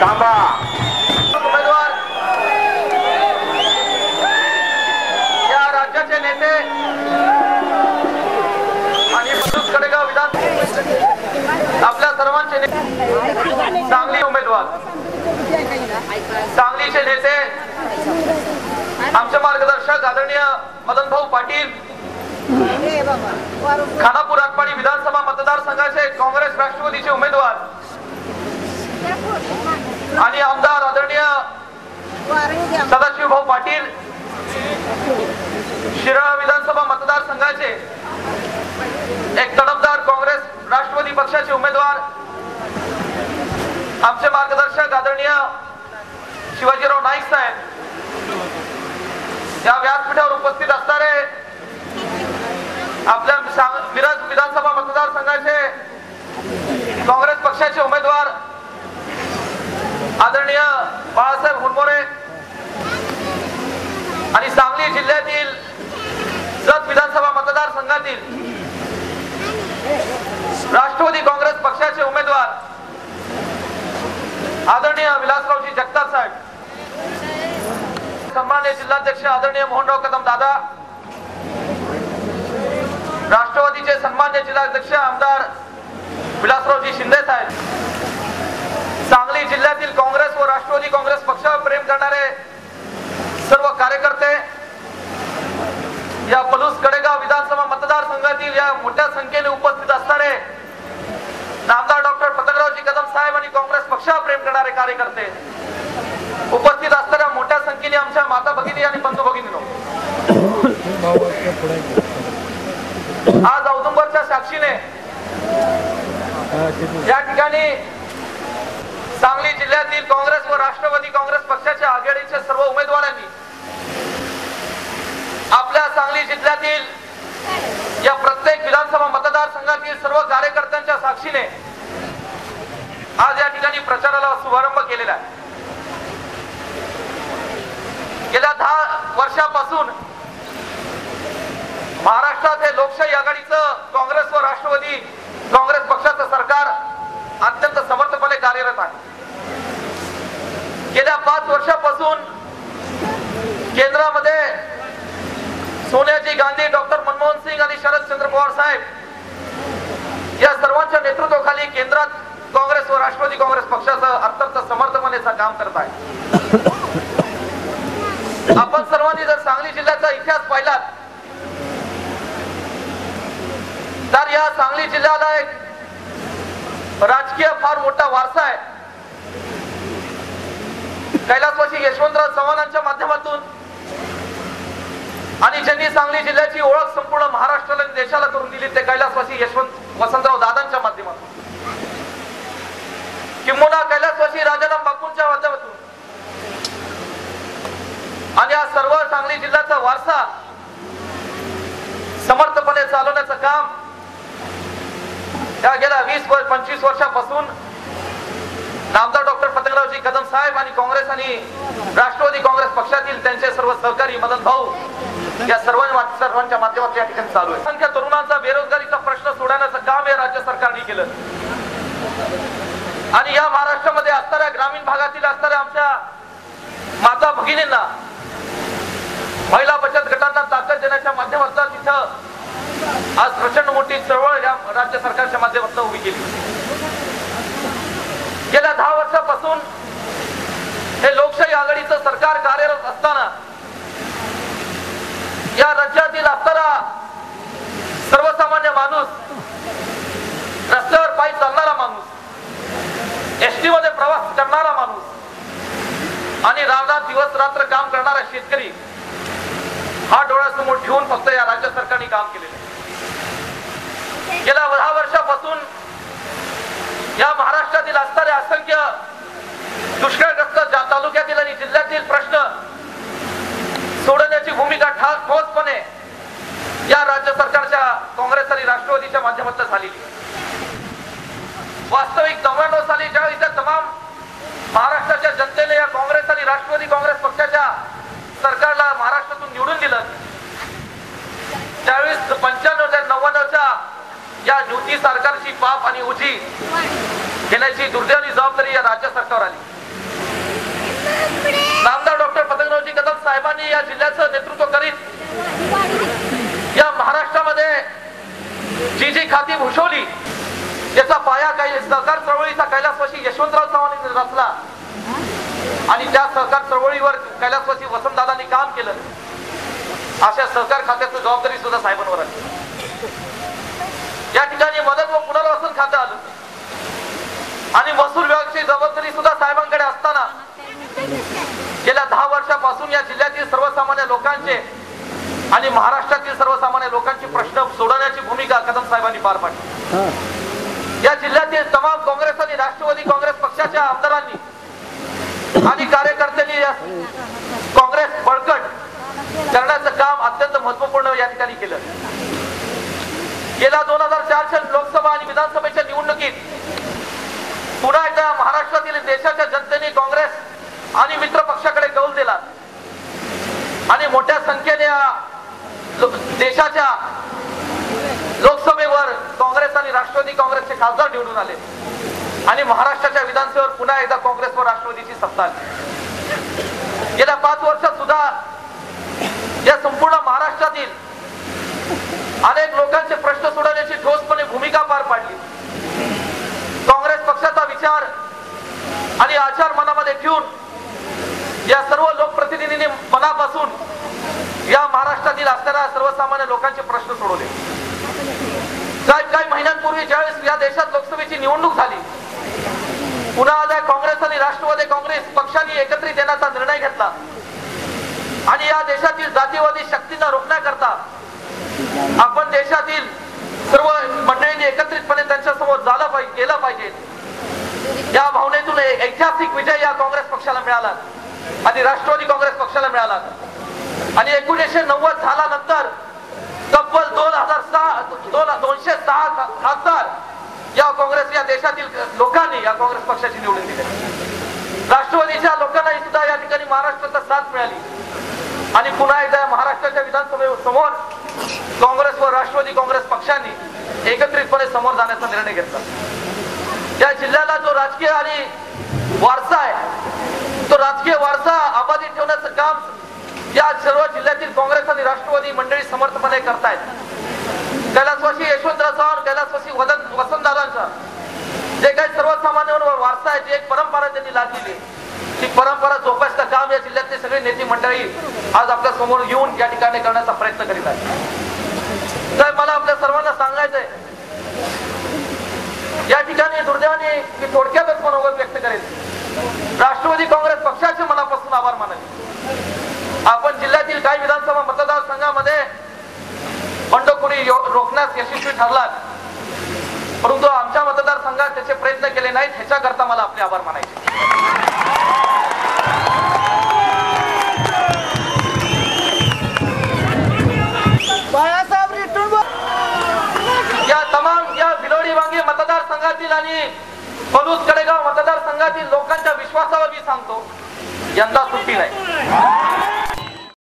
थांबा उमेदवार या राज्याचे नेते आणि बंधूस कडेगाव विधान आपल्या सर्वांचे सांगली उमेदवार सांगलीचे नेते आमचे मार्गदर्शक आदरणीय मदन भाऊ पाटील खानापूर आटपाडी विधानसभा मतदारसंघाचे काँग्रेस राष्ट्रवादीचे उमेदवार आणि आमदार आदरणीय सदाशिव भाऊ पाटील शिराळा विधानसभा मतदारसंघाचे एक तडफदार काँग्रेस राष्ट्रवादी पक्षाचे उमेदवार आमचे मार्गदर्शक आदरणीय शिवाजीराव नाईक साहेब या व्यासपीठावर उपस्थित असणारे आपल्या मिरज विधानसभा मतदारसंघाचे काँग्रेस पक्षाचे उमेदवार आदरणीय बाळासाहेब हुनमोरे आणि सांगली जिल्ह्यातील जत विधानसभा मतदारसंघातील राष्ट्रवादी काँग्रेस पक्षाचे उमेदवार आदरणीय विलासरावजी जगताप साहेब, सन्माननीय जिल्हाध्यक्ष आदरणीय मोहनराव कदम दादा, राष्ट्रवादीचे सन्माननीय जिल्हाध्यक्ष आमदार विलासरावजी शिंदे साहेब, सांगली जिल्ह्यातील काँग्रेस व राष्ट्रवादी काँग्रेस पक्षावर प्रेम करणारे सर्व कार्यकर्ते, या पलूस कडेगाव विधानसभा मतदारसंघातील या मोठ्या संख्येने उपस्थित असणारे नामदार डॉक्टर पतंगरावजी कदम साहेब आणि काँग्रेस पक्षावर प्रेम करणारे कार्यकर्ते, उपस्थित असणाऱ्या मोठ्या संख्येने आमच्या माता भगिनी आणि बंधू भगिनींनो, आज औदुंबरच्या साक्षीने या ठिकाणी सांगली जिल्ह्यातील काँग्रेस व राष्ट्रवादी काँग्रेस पक्षाच्या आघाडीच्या सर्व उमेदवारांनी आपल्या सांगली जिल्ह्यातील या प्रत्येक विधानसभा मतदारसंघातील सर्व कार्यकर्त्यांच्या साक्षीने आज या ठिकाणी प्रचाराला शुभारंभ केलेला आहे. गेल्या 10 वर्षापासून महाराष्ट्रात हे लोकशाही आघाडीचं काँग्रेस व राष्ट्रवादी काँग्रेस पक्षाचं सरकार अत्यंत समर्थपणे कार्यरत आहे. गेल्या 5 वर्षापासून केंद्रामध्ये सोनियाजी गांधी, डॉक्टर मनमोहन सिंग आणि शरदचंद्र पवार साहेब या सर्वांच्या नेतृत्वाखाली केंद्रात काँग्रेस व राष्ट्रवादी काँग्रेस पक्षाचं अत्यंत समर्थपणे काम करत आहे. आपण सर्वांनी जर सांगली जिल्ह्याचा इतिहास पाहिला तर या सांगली जिल्ह्याला एक राजकीय फार मोठा वारसा आहे. कैलासवासी यशवंतराव चव्हाणांच्या माध्यमातून आणि ज्यांनी सांगली जिल्ह्याची ओळख संपूर्ण महाराष्ट्राला आणि देशाला करून दिली ते कैलासवासी वसंतराव दादांच्या माध्यमातून, किंबहुना कैलासवासी राजाराम बापूंच्या माध्यमातून, आणि हा सर्व सांगली जिल्ह्याचा वारसा समर्थपणे चालवण्याचं काम या गेल्या 20-25 वर्षापासून नामदार डॉक्टर पतंगरावजी कदम साहेब आणि काँग्रेस आणि राष्ट्रवादी काँग्रेस पक्षातील त्यांचे सर्व सहकारी मदन भाऊ या सर्वांच्या माध्यमातून या ठिकाणी चालू आहे. संख्या तरुणांचा बेरोजगारीचा प्रश्न सोडवण्याचं काम हे राज्य सरकारने केलं आणि या महाराष्ट्रामध्ये असणाऱ्या ग्रामीण भागातील असणाऱ्या आमच्या माता भगिनींना, महिला बचत गटांना ताकद देण्याच्या माध्यमातून तिथं आज प्रचंड मोठी चळवळ या राज्य सरकारच्या माध्यमातून उभी केली. गेल्या 10 वर्षापासून हे लोकशाही आघाडीचं सरकार कार्यरत असताना या राज्यातील असणारा सर्वसामान्य माणूस, रस्त्यावर पायी चालणारा माणूस, एसटी मध्ये प्रवास करणारा माणूस आणि रानात दिवस रात्र काम करणारा शेतकरी हा डोळ्यासमोर ठेवून फक्त या राज्य सरकारने काम केलेलं आहे. गेल्या 10 वर्षापासून या महाराष्ट्रातील असणारे असंख्य दुष्काळग्रस्त तालुक्यातील आणि जिल्ह्यातील प्रश्न सोडवण्याची भूमिका ठोसपणे या राज्य सरकारच्या काँग्रेस आणि राष्ट्रवादीच्या माध्यमातून झालेली. वास्तविक 99 साली ज्यावेळी त्या तमाम महाराष्ट्राच्या जनतेने या काँग्रेस आणि राष्ट्रवादी काँग्रेस पक्षाच्या सरकारला महाराष्ट्रातून निवडून दिलं, त्यावेळी 95 ते 99च्या या युती सरकारची पाप आणि उजी घेण्याची दुर्दैवी जबाबदारी या राज्य सरकारवर आली. भूषवली त्याचा पाया काही सहकार चळवळीचा कैलासवासी यशवंतराव चव्हाणांनी रचला आणि त्या सहकार चळवळीवर कैलासवासी वसंतदादांनी काम केलं. अशा सहकार खात्याची जबाबदारी सुद्धा साहेबांवर आली. या ठिकाणी मदत व पुनर्वसन खातं आलं आणि महसूल विभागाची जबाबदारी सुद्धा साहेबांकडे असताना गेल्या 10 वर्षापासून या जिल्ह्यातील सर्वसामान्य लोकांचे आणि महाराष्ट्रातील सर्वसामान्य लोकांचे प्रश्न सोडवण्याची भूमिका कदम साहेबांनी पार पाडली. या जिल्ह्यातील तमाम काँग्रेस आणि राष्ट्रवादी काँग्रेस पक्षाच्या आमदारांनी आणि कार्यकर्त्यांनी काँग्रेस बळकट करण्याचं काम अत्यंत महत्वपूर्ण या ठिकाणी केलं. गेल्या 2004च्या लोकसभा आणि विधानसभेच्या निवडणुकीत पुन्हा एकदा महाराष्ट्रातील देशाच्या जनतेने काँग्रेस आणि मित्र पक्षाकडे कौल दिला आणि मोठ्या संख्येने देशाच्या लोकसभेवर काँग्रेस आणि राष्ट्रवादी काँग्रेसचे खासदार निवडून आले आणि महाराष्ट्राच्या विधानसभेवर पुन्हा एकदा काँग्रेस व राष्ट्रवादीची सत्ता आली. गेल्या 5 वर्षात सुद्धा या संपूर्ण महाराष्ट्रातील अनेक लोकांचे प्रश्न सोडवण्याची ठोसपणे भूमिका पार पाडली. काँग्रेस पक्षाचा विचार आणि आचार मनामध्ये ठेवून या सर्व लोकप्रतिनिधींनी मनापासून या महाराष्ट्रातील असणाऱ्या सर्वसामान्य लोकांचे प्रश्न सोडवले. काही महिन्यांपूर्वी ज्यावेळेस या देशात लोकसभेची निवडणूक झाली पुन्हा एकदा काँग्रेस आणि राष्ट्रवादी काँग्रेस पक्षांनी एकत्रित येण्याचा निर्णय घेतला आणि या देशातील जातीवादी शक्तींना रोखण्याकरता आपण देशातील सर्व मंडळींनी एकत्रितपणे त्यांच्या समोर गेलं पाहिजे. या भावनेतून ऐतिहासिक विजय या काँग्रेस पक्षाला मिळाला आणि राष्ट्रवादी काँग्रेस पक्षाला मिळाला आणि 1990 झाल्यानंतर तब्बल 206 खासदार या काँग्रेस या देशातील लोकांनी या काँग्रेस पक्षाची निवडून दिली. राष्ट्रवादीच्या लोकांनाही सुद्धा या ठिकाणी महाराष्ट्राचा साथ मिळाली आणि पुन्हा एकदा महाराष्ट्राच्या विधानसभेसमोर काँग्रेस व राष्ट्रवादी काँग्रेस पक्षांनी एकत्रितपणे समोर जाण्याचा निर्णय घेतला. या जिल्ह्याला जो राजकीय आणि वारसा आहे तो राजकीय वारसा अबाधित ठेवण्याचं काम या सर्व जिल्ह्यातील काँग्रेस आणि राष्ट्रवादी मंडळी समर्थपणे करतायत. कैलासवासी यशवंतराव चव्हाण कैलासवासी वसंतदादांचा जे काही सर्वसामान्यांवर वारसा आहे, जी एक परंपरा त्यांनी लादलेली ती परंपरा जोपासण्याचं काम या जिल्ह्यातले सगळे नेते मंडळी आज आपल्या समोर येऊन या ठिकाणी करण्याचा प्रयत्न करीत आहेत. तर मला आपल्या सर्वांना सांगायचंय या ठिकाणी दुर्दैवाने मी थोडक्यातच मनोगत व्यक्त करेन. राष्ट्रवादी काँग्रेस पक्षाचे मनापासून आभार मानेन. आपण जिल्ह्यातील काही विधानसभा मतदारसंघामध्ये बंडखोरी रोखण्यास यशस्वी ठरलात, परंतु आमच्या मतदारसंघात त्याचे प्रयत्न केले नाहीत. ह्याच्याकरता मला आपले आभार मानायचे. या तमाम या भिलोडी वांगी मतदारसंघातील आणि पलूस कडेगाव मतदारसंघातील लोकांच्या विश्वासावर मी सांगतो, यंदा सुट्टी नाही.